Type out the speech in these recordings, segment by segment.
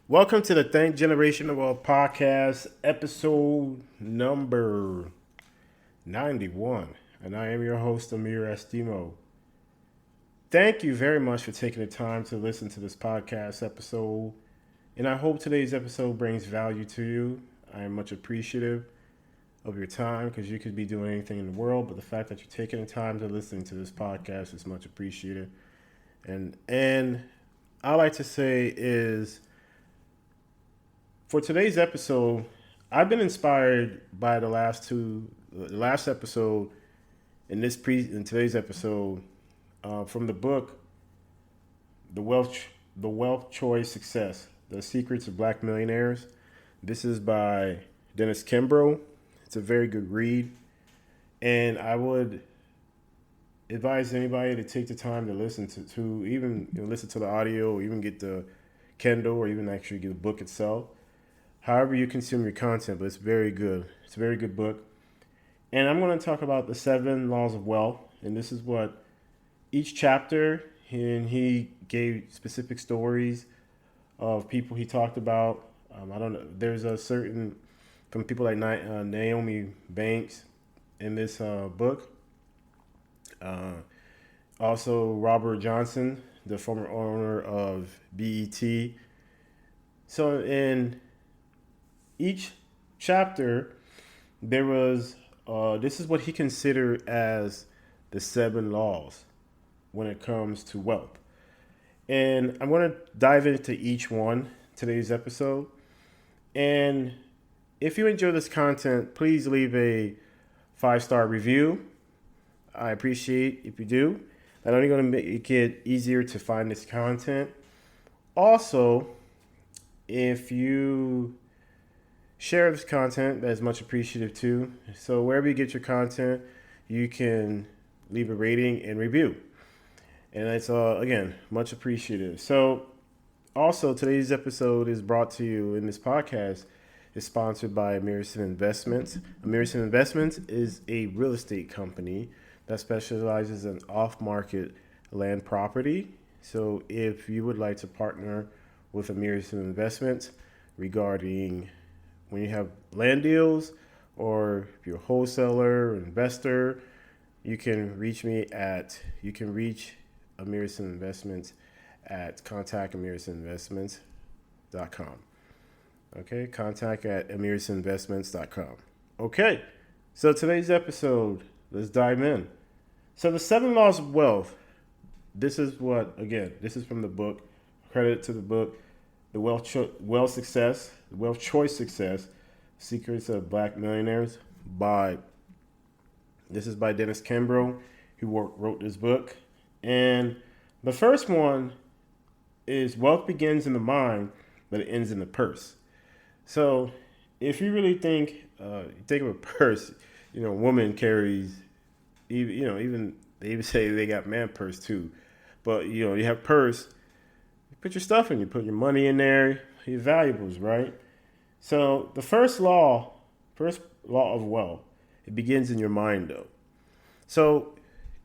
Welcome to the Think Generational Wealth Podcast, episode number 91. And I am your host, Amir Estimo. Thank you very much for taking the time to listen to this podcast episode. And I hope today's episode brings value to you. I am much appreciative of your time because you could be doing anything in the world, but the fact that you're taking the time to listen to this podcast is much appreciated. And I like to say is, for today's episode, I've been inspired by the last episode in today's episode from the book, The Wealth Choice Success: The Secrets of Black Millionaires. This is by Kimbro. It's a very good read, and I would advise anybody to take the time to listen to even listen to the audio, or even get the Kindle, or even actually get the book itself. However you consume your content, but it's very good. It's a very good book. And I'm going to talk about the 7 laws of wealth. And this is what each chapter, and he gave specific stories of people he talked about. I don't know. There's a certain, from people like Naomi Banks in this book. Also, Robert Johnson, the former owner of BET. So in each chapter, there was this is what he considered as the 7 laws when it comes to wealth. And I'm going to dive into each one today's episode. And if you enjoy this content, please leave a 5-star review. I appreciate if you do. Not only going to make it easier to find this content, also, if you share this content, that is much appreciative too. So wherever you get your content, you can leave a rating and review. And it's, again, much appreciative. So also, today's episode is brought to you, in this podcast is sponsored by American Investments. American Investments is a real estate company that specializes in off-market land property. So if you would like to partner with American Investments regarding when you have land deals, or if you're a wholesaler or investor, you can reach American Investments at contactamericaninvestments.com. Okay, contact at americaninvestments.com. Okay, so today's episode, let's dive in. So the 7 laws of wealth, this is from the book, credit to the book, The Wealth Choice Success: Secrets of Black Millionaires. This is by Kimbro, who wrote this book. And the first one is, wealth begins in the mind, but it ends in the purse. So if you really think of a purse, a woman carries, even they even say they got man purse too. But you have purse, you put your stuff in, you put your money in there, your valuables, right? So the first law of wealth, it begins in your mind though. So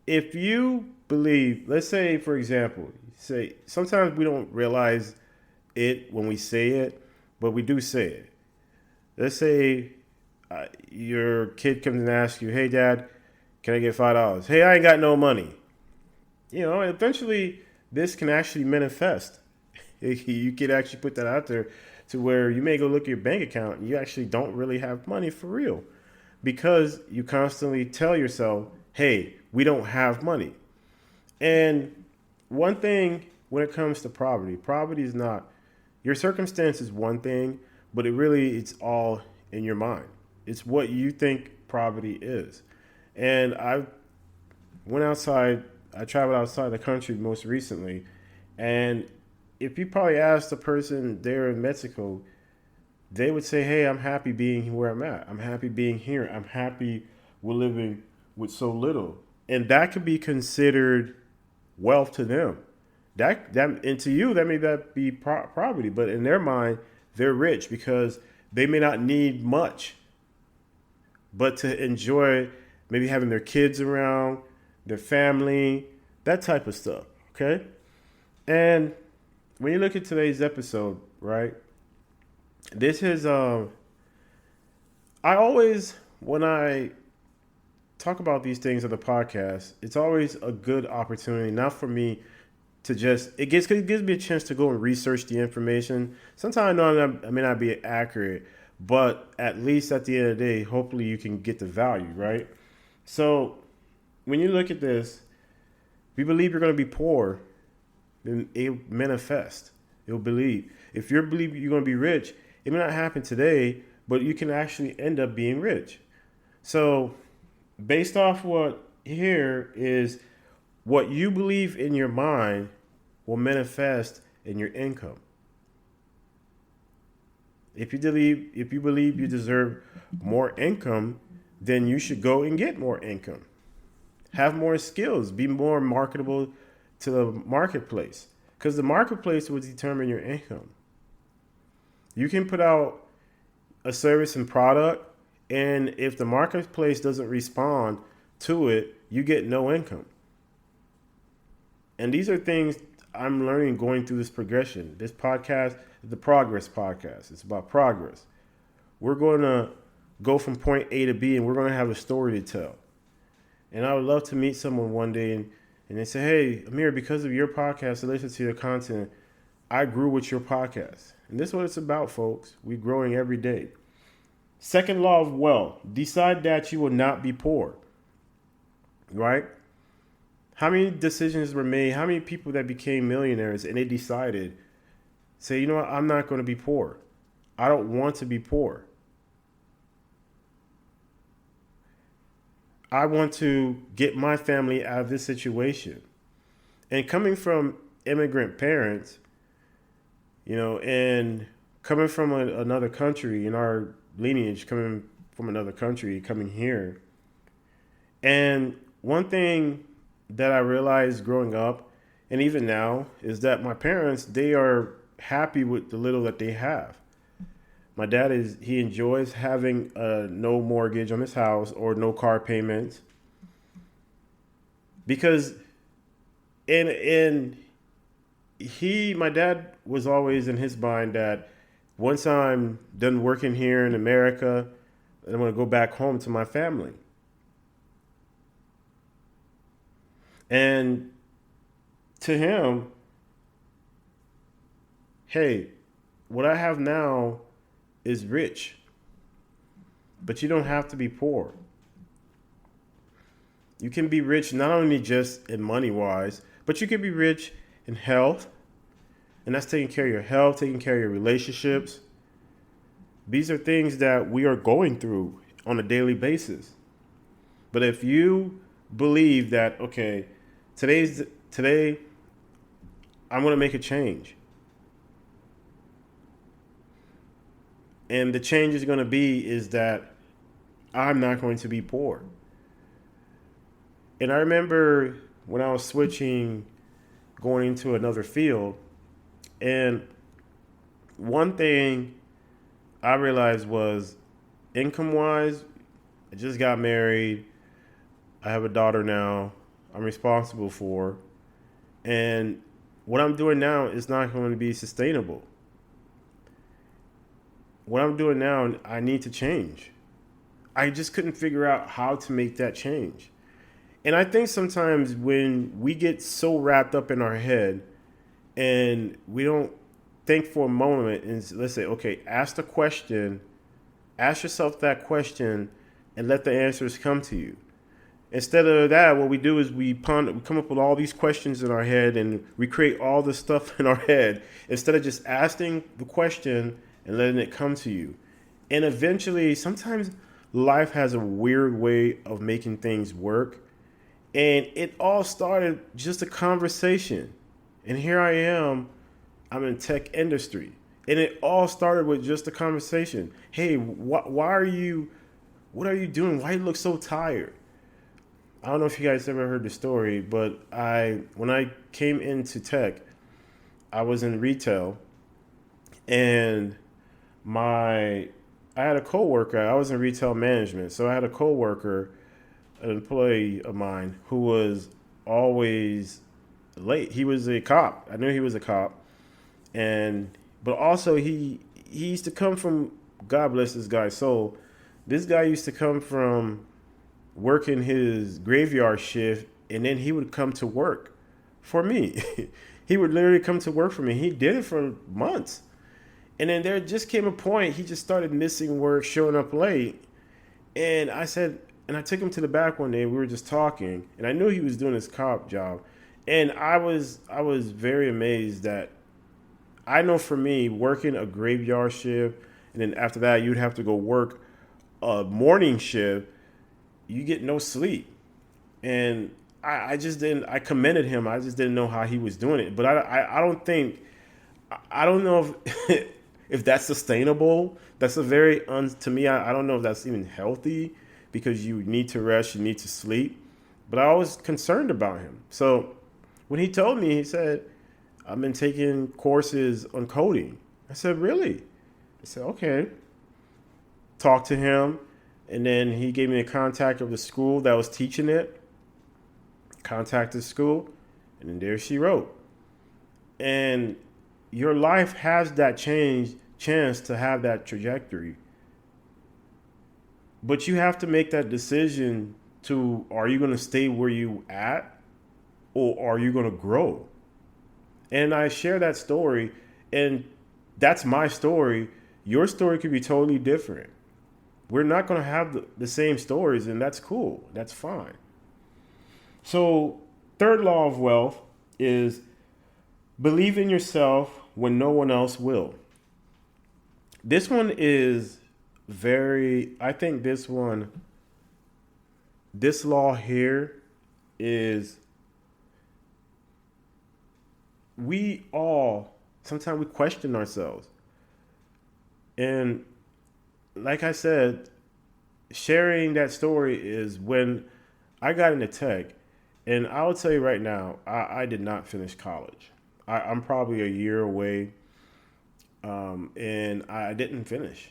if you believe, let's say, for example, sometimes we don't realize it when we say it, but we do say it. Let's say your kid comes and asks you, "Hey Dad, can I get $5?" "Hey, I ain't got no money." Eventually this can actually manifest. You could actually put that out there to where you may go look at your bank account and you actually don't really have money for real, because you constantly tell yourself, hey, we don't have money. And one thing when it comes to poverty is not, your circumstance is one thing, but it's all in your mind. It's what you think poverty is. And I traveled outside the country most recently, and if you probably asked the person there in Mexico, they would say, hey, I'm happy being where I'm at. I'm happy being here. I'm happy we're living with so little. And that could be considered wealth to them. And to you, that may not be poverty, but in their mind, they're rich because they may not need much, but to enjoy maybe having their kids around, their family, that type of stuff, okay? And when you look at today's episode, right, This is I always, when I talk about these things on the podcast, it's always a good opportunity, not for me to just, it gives me a chance to go and research the information. Sometimes I know I may not be accurate, but at least at the end of the day, hopefully you can get the value, right? So when you look at this, if you believe you're going to be poor, then it manifest. You'll believe. If you believe you're going to be rich, it may not happen today, but you can actually end up being rich. So based off what here is, what you believe in your mind will manifest in your income. If you believe you deserve more income, then you should go and get more income. Have more skills, be more marketable to the marketplace, because the marketplace will determine your income. You can put out a service and product, and if the marketplace doesn't respond to it, you get no income. And these are things I'm learning going through this progression. This podcast is the Progress Podcast. It's about progress. We're going to go from point A to B, and we're going to have a story to tell. And I would love to meet someone one day and they say, hey, Amir, because of your podcast, I listen to your content, I grew with your podcast. And this is what it's about, folks. We're growing every day. Second law of wealth, decide that you will not be poor, right? How many decisions were made? How many people that became millionaires and they decided, say, you know what, I'm not going to be poor. I don't want to be poor. I want to get my family out of this situation. And coming from immigrant parents, and coming from another country, in our lineage, coming from another country, coming here. And one thing that I realized growing up, and even now, is that my parents, they are happy with the little that they have. My dad he enjoys having no mortgage on his house or no car payments, because my dad was always in his mind that once I'm done working here in America, I'm going to go back home to my family. And to him, hey, what I have now is rich, but you don't have to be poor. You can be rich not only just in money wise, but you can be rich in health, and that's taking care of your health, taking care of your relationships. These are things that we are going through on a daily basis. But if you believe that, okay, today I'm going to make a change, and the change is going to be is that I'm not going to be poor. And I remember when I was switching, going into another field, and one thing I realized was, income-wise, I just got married. I have a daughter now I'm responsible for. And what I'm doing now is not going to be sustainable. What I'm doing now, I need to change. I just couldn't figure out how to make that change. And I think sometimes when we get so wrapped up in our head and we don't think for a moment and let's say, okay, ask yourself that question and let the answers come to you. Instead of that, what we do is we come up with all these questions in our head and we create all this stuff in our head instead of just asking the question and letting it come to you. And eventually, sometimes life has a weird way of making things work. And it all started just a conversation. And here I am, I'm in tech industry. And it all started with just a conversation. Hey, what are you doing? Why do you look so tired? I don't know if you guys ever heard the story, but when I came into tech, I was in retail, and I had a coworker. I was in retail management, so I had a coworker, an employee of mine, who was always late. He was a cop. I knew he was a cop, but also he he used to come from, God bless this guy's soul. This guy used to come from working his graveyard shift, and then he would come to work for me. He would literally come to work for me. He did it for months. And then there just came a point he just started missing work, showing up late. And I said, and I took him to the back one day. We were just talking, and I knew he was doing his cop job. And I was very amazed that I know for me, working a graveyard shift, and then after that, you'd have to go work a morning shift. You get no sleep. And I just didn't, I commended him. I just didn't know how he was doing it. But I don't think, I don't know if, if that's sustainable. That's a very, to me, I don't know if that's even healthy, because you need to rest, you need to sleep. But I was concerned about him. So when he told me, he said, I've been taking courses on coding. I said, really? I said, okay. Talked to him. And then he gave me a contact of the school that was teaching it. Contacted school. And then there she wrote. And your life has that chance to have that trajectory. But you have to make that decision to, are you going to stay where you at, or are you going to grow? And I share that story, and that's my story. Your story could be totally different. We're not going to have the same stories, and that's cool. That's fine. So, third law of wealth is believe in yourself when no one else will. This one is I think this law here is, sometimes we question ourselves. And like I said, sharing that story is when I got into tech. And I will tell you right now, I did not finish college. I'm probably a year away. And I didn't finish.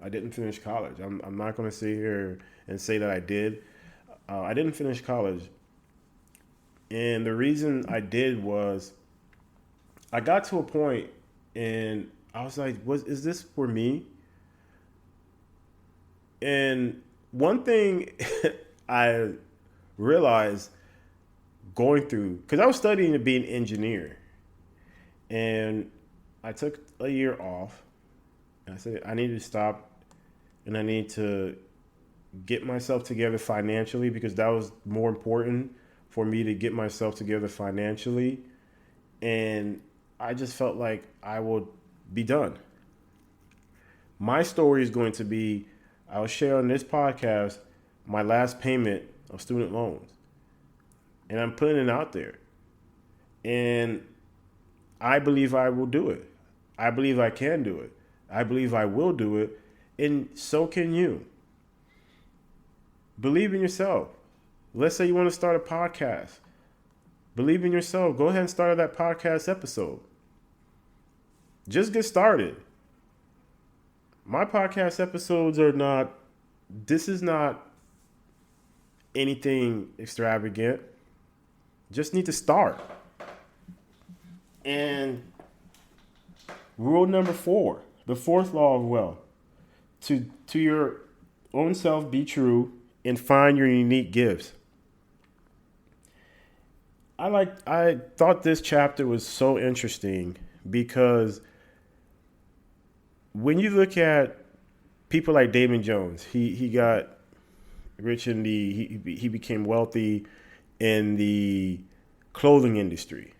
I didn't finish college. I'm not going to sit here and say that I did. I didn't finish college. And the reason I did was I got to a point and I was like, is this for me? And one thing I realized going through, because I was studying to be an engineer, and I took a year off. And I said, I need to stop, and I need to get myself together financially, because that was more important for me, to get myself together financially. And I just felt like I would be done. My story is going to be, I'll share on this podcast my last payment of student loans. And I'm putting it out there. And I believe I will do it. I believe I can do it. I believe I will do it. And so can you. Believe in yourself. Let's say you want to start a podcast. Believe in yourself. Go ahead and start that podcast episode. Just get started. My podcast episodes this is not anything extravagant. Just need to start. And rule number 4, the fourth law of wealth. To your own self, be true and find your unique gifts. I thought this chapter was so interesting, because when you look at people like David Jones, he got rich he became wealthy in the clothing industry.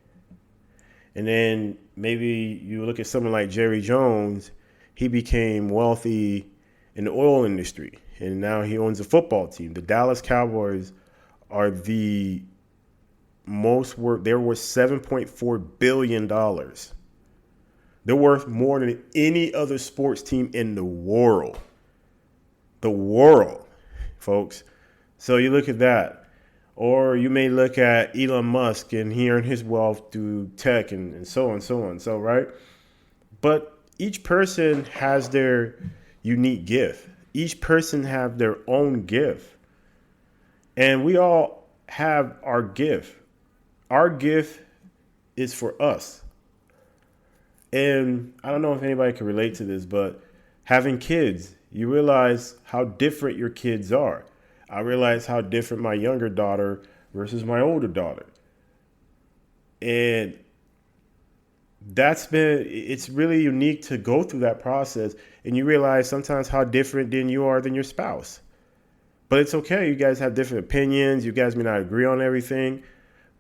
And then maybe you look at someone like Jerry Jones, he became wealthy in the oil industry. And now he owns a football team. The Dallas Cowboys are the most worth. They're worth $7.4 billion. They're worth more than any other sports team in the world. The world, folks. So you look at that. Or you may look at Elon Musk, and he earned his wealth through tech and so on, so on. So, right? But each person has their unique gift. Each person have their own gift. And we all have our gift. Our gift is for us. And I don't know if anybody can relate to this, but having kids, you realize how different your kids are. I realize how different my younger daughter versus my older daughter. And it's really unique to go through that process. And you realize sometimes how different than you are than your spouse. But it's okay. You guys have different opinions. You guys may not agree on everything.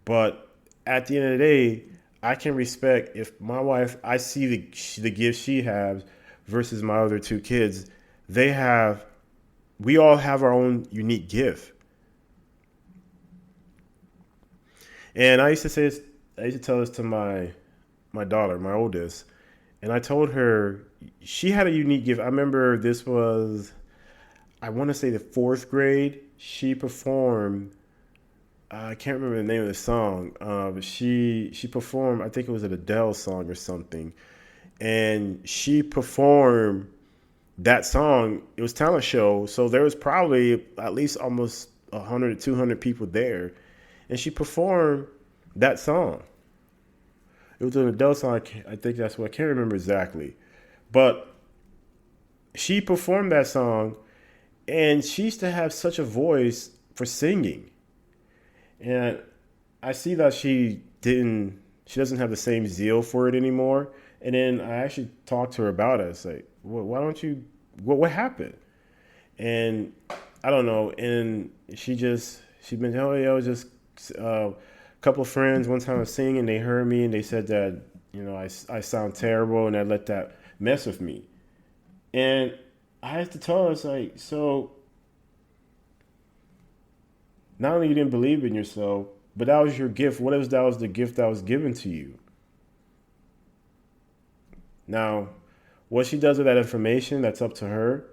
But at the end of the day, I can respect if my wife, I see the gifts she has versus my other two kids. We all have our own unique gift. And I used to tell this to my daughter, my oldest, and I told her she had a unique gift. I remember this was, I want to say the fourth grade. She performed. I can't remember the name of the song, but she performed. I think it was an Adele song or something, and she performed that song. It was a talent show, so there was probably at least almost 100 to 200 people there, and she performed that song. It was an Adele song. I think that's what I can't remember exactly, but she performed that song, and she used to have such a voice for singing. And I see that she doesn't have the same zeal for it anymore. And then I actually talked to her about it. It's like, why don't you, what happened? And I don't know. And she'd been, oh yeah, I was just a couple of friends one time I was singing, they heard me and they said that, I sound terrible and I let that mess with me. And I had to tell her, it's like, so not only you didn't believe in yourself, but that was your gift. What if that was the gift that was given to you? Now, what she does with that information, that's up to her.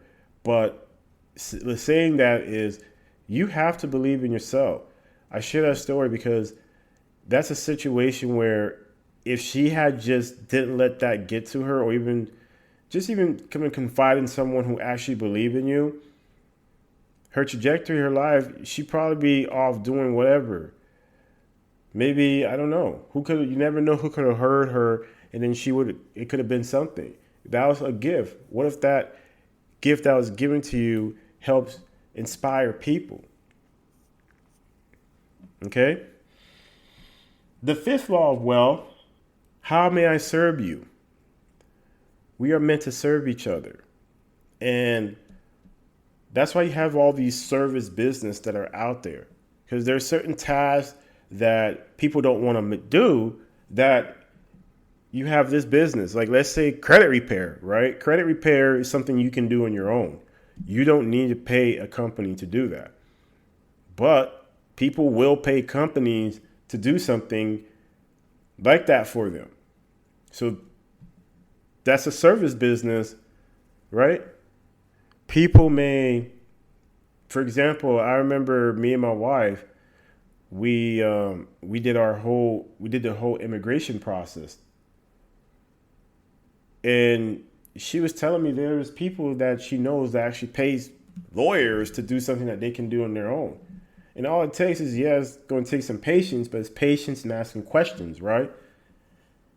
But saying that is, you have to believe in yourself. I share that story because that's a situation where if she had just didn't let that get to her, or even come and confide in someone who actually believed in you, her trajectory, her life, she'd probably be off doing whatever. Maybe, I don't know. You never know who could have heard her, and then it could have been something. That was a gift. What if that gift that was given to you helps inspire people? Okay? The fifth law of wealth, how may I serve you? We are meant to serve each other. And that's why you have all these service business that are out there. Because there are certain tasks that people don't want to do that you have this business. Like, let's say credit repair, right? Credit repair is something you can do on your own. You don't need to pay a company to do that. But people will pay companies to do something like that for them. So that's a service business, right? People may, for example, I remember me and my wife, we did the whole immigration process. And she was telling me there's people that she knows that actually pays lawyers to do something that they can do on their own. And all it takes is, it's going to take some patience, but it's patience and asking questions, right?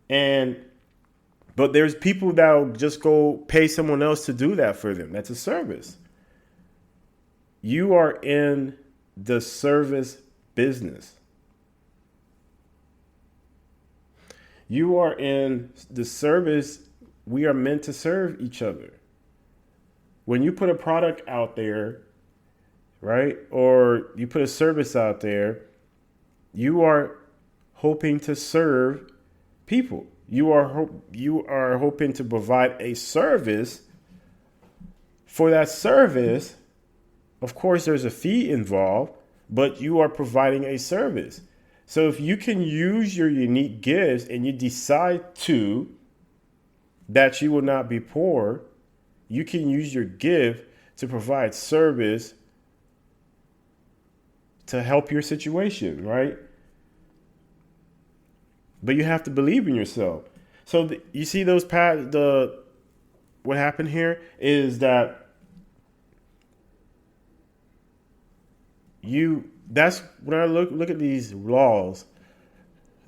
But there's people that'll just go pay someone else to do that for them. That's a service. You are in the service business. You are in the service. We are meant to serve each other. When you put a product out there, right, or you put a service out there, you are hoping to serve people. You are hoping to provide a service. For that service, of course, there's a fee involved, but you are providing a service. So if you can use your unique gifts and you decide that you will not be poor, you can use your gift to provide service to help your situation, right? But you have to believe in yourself. So you see what happened here is that that's when I look at these laws,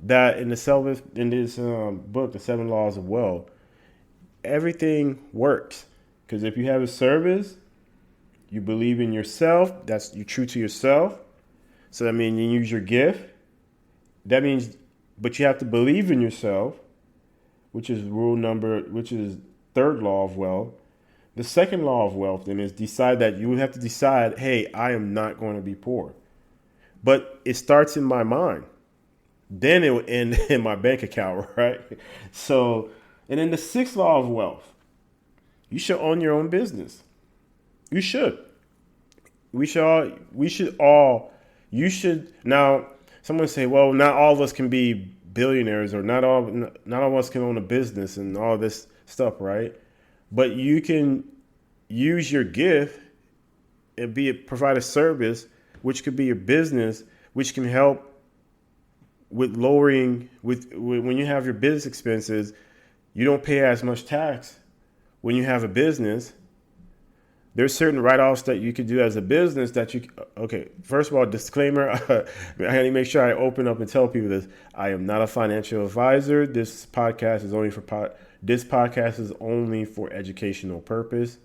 that in this book, The Seven Laws of Wealth, everything works. Because if you have a service, you believe in yourself, you're true to yourself. So that means you use your gift. That means, but you have to believe in yourself, which is third law of wealth. The second law of wealth then is you have to decide, hey, I am not going to be poor. But it starts in my mind. Then it will end in my bank account, right? So, and then the sixth law of wealth, you should own your own business. You should. You should. Now, someone say, well, not all of us can be billionaires, or not all of us can own a business and all this stuff, right? But you can use your gift and provide a service, which could be your business, which can help with lowering when you have your business expenses. You don't pay as much tax when you have a business. There's certain write-offs that you could do as a business okay, first of all, disclaimer, I need to make sure I open up and tell people this. I am not a financial advisor. This podcast is only for educational purpose.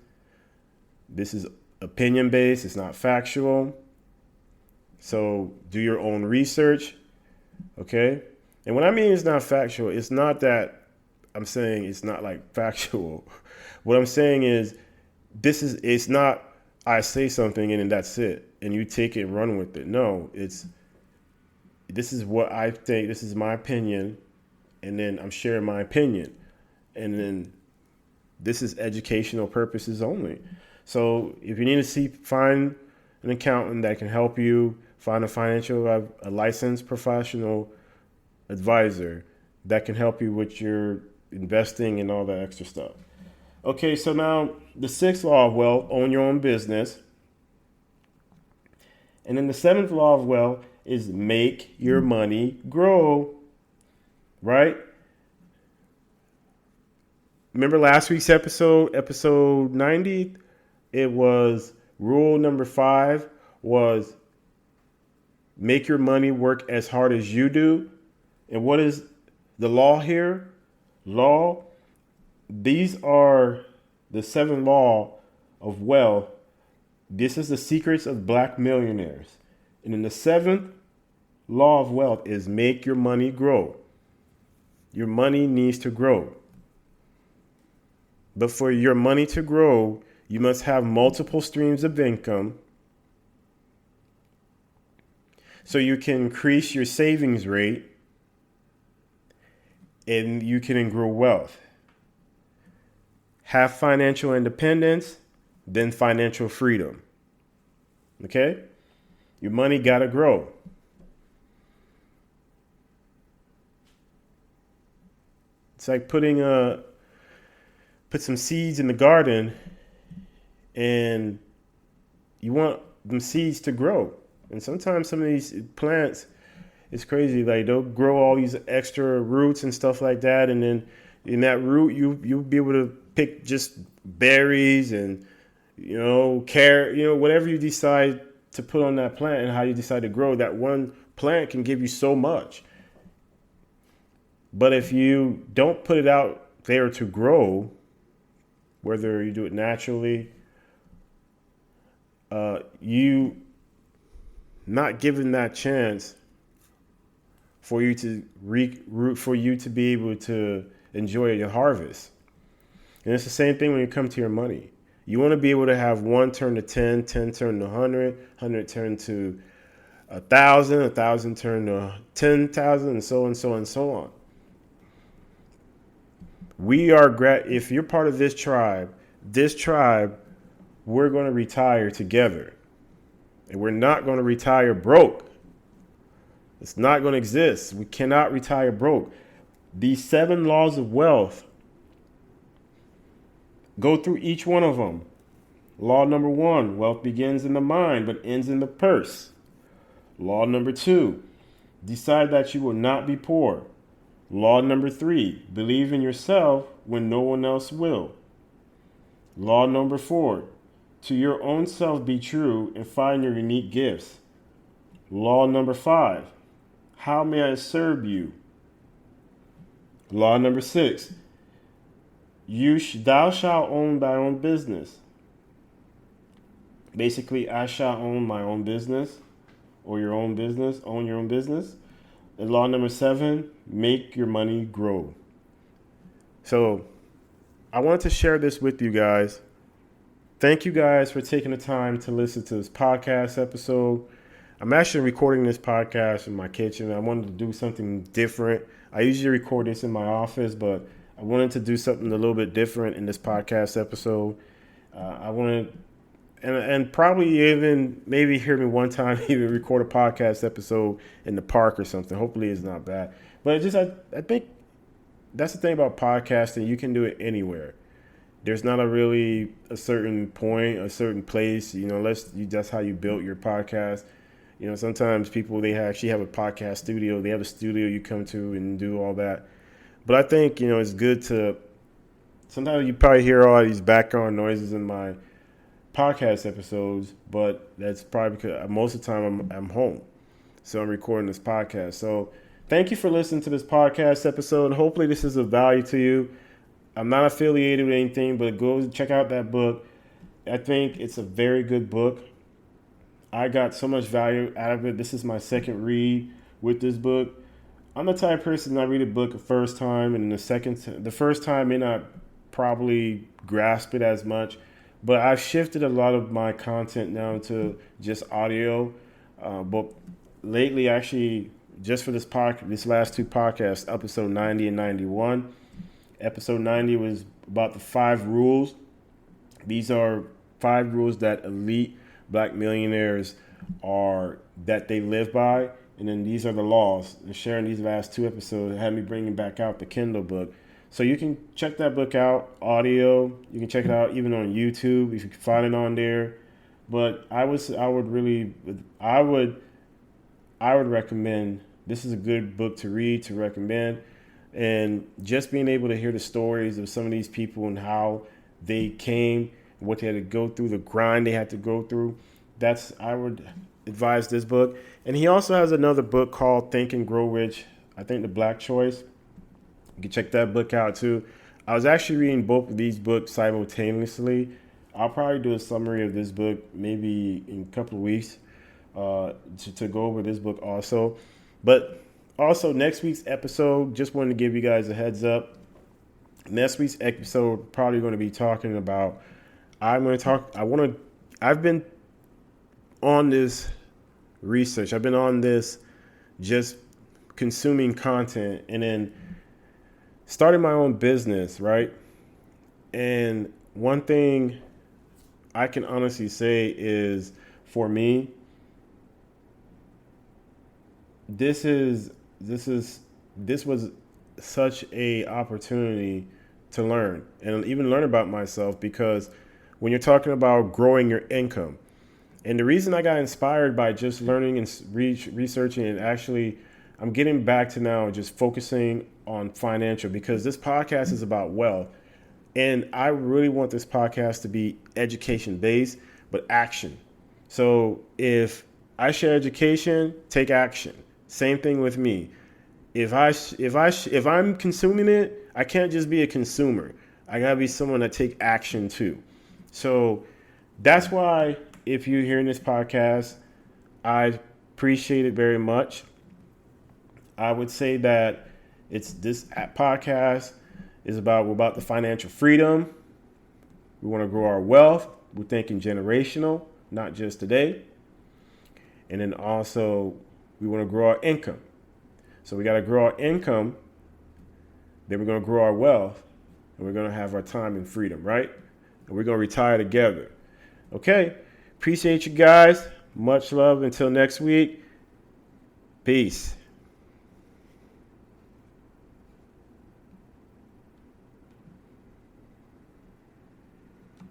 This is opinion-based. It's not factual. So do your own research, okay? And what I mean it's not factual, it's not that I'm saying it's not like factual. What I'm saying is, it's not I say something and then that's it and you take it and run with it. No, this is what I think, this is my opinion, and then I'm sharing my opinion. And then this is educational purposes only. So if you need to find an accountant that can help you, find a licensed professional advisor that can help you with your investing and all that extra stuff. Okay, so now the sixth law of wealth, own your own business. And then the seventh law of wealth is make your money grow, right? Remember last week's episode 90? It was rule number 5 was make your money work as hard as you do. And what is the law here? These are the 7 law of wealth. This is the Secrets of Black Millionaires. And then the 7th law of wealth is make your money grow. Your money needs to grow. But for your money to grow, you must have multiple streams of income so you can increase your savings rate and you can grow wealth. Have financial independence, then financial freedom. Okay? Your money got to grow. It's like put some seeds in the garden and you want them seeds to grow. And sometimes some of these plants, it's crazy. Like they'll grow all these extra roots and stuff like that. And then in that root, you'll be able to pick just berries and, carrot, whatever you decide to put on that plant and how you decide to grow. That one plant can give you so much. But if you don't put it out there to grow, whether you do it naturally, you not given that chance for you to for you to be able to enjoy your harvest. And it's the same thing when you come to your money. You want to be able to have 1 turn to 10, 10 turn to 100, 100 turn to 1,000, 1,000 turn to 10,000, and so on, so on, so on. If you're part of this tribe, we're going to retire together. And we're not going to retire broke. It's not going to exist. We cannot retire broke. These 7 laws of wealth, go through each one of them. Law number 1, wealth begins in the mind but ends in the purse. Law number 2, decide that you will not be poor. Law number 3, believe in yourself when no one else will. Law number 4, to your own self be true and find your unique gifts. Law number 5, how may I serve you? Law number 6, thou shalt own thy own business. Basically, I shall own my own business, or your own business, own your own business. And law number 7, make your money grow. So I wanted to share this with you guys. Thank you guys for taking the time to listen to this podcast episode. I'm actually recording this podcast in my kitchen. I wanted to do something different. I usually record this in my office, but I wanted to do something a little bit different in this podcast episode. I wanted, and probably even maybe hear me one time even record a podcast episode in the park or something. Hopefully it's not bad. But I think that's the thing about podcasting. You can do it anywhere. There's not a certain point, a certain place, that's how you built your podcast. Sometimes people, they actually have a podcast studio. They have a studio you come to and do all that. But I think, it's good to, sometimes you probably hear all these background noises in my podcast episodes, but that's probably because most of the time I'm home. So I'm recording this podcast. So thank you for listening to this podcast episode. Hopefully this is of value to you. I'm not affiliated with anything, but go check out that book. I think it's a very good book. I got so much value out of it. This is my second read with this book. I'm the type of person, I read a book the first time, and the first time may not probably grasp it as much, but I've shifted a lot of my content now to just audio. But lately, actually, just for this last 2 podcasts, episode 90 and 91. Episode 90 was about the 5 rules. These are 5 rules that elite Black millionaires that they live by. And then these are the laws. And sharing these last 2 episodes had me bringing back out the Kindle book. So you can check that book out, audio. You can check it out even on YouTube if you can find it on there. But I would recommend, this is a good book to read, to recommend. And just being able to hear the stories of some of these people and how they came, what they had to go through, the grind they had to go through, I would advise this book. And he also has another book called Think and Grow Rich. I think the Black Choice. You can check that book out too. I was actually reading both of these books simultaneously. I'll probably do a summary of this book maybe in a couple of weeks to go over this book also. But also, next week's episode, just wanted to give you guys a heads up. Next week's episode, probably going to be talking about, I've been on this research. I've been on this just consuming content and then starting my own business, right? And one thing I can honestly say is, for me, this was such a opportunity to learn and even learn about myself, because when you're talking about growing your income, and the reason I got inspired by just learning and researching, and actually I'm getting back to now just focusing on financial, because this podcast is about wealth. And I really want this podcast to be education based, but action. So if I share education, take action. Same thing with me. If I'm consuming it, I can't just be a consumer. I gotta be someone that take action too. So that's why, if you're hearing this podcast, I appreciate it very much. I would say that this podcast is about the financial freedom. We want to grow our wealth. We're thinking generational, not just today. And then also, we want to grow our income. So we got to grow our income. Then we're going to grow our wealth. And we're going to have our time and freedom, right? And we're going to retire together. Okay. Appreciate you guys. Much love. Until next week. Peace.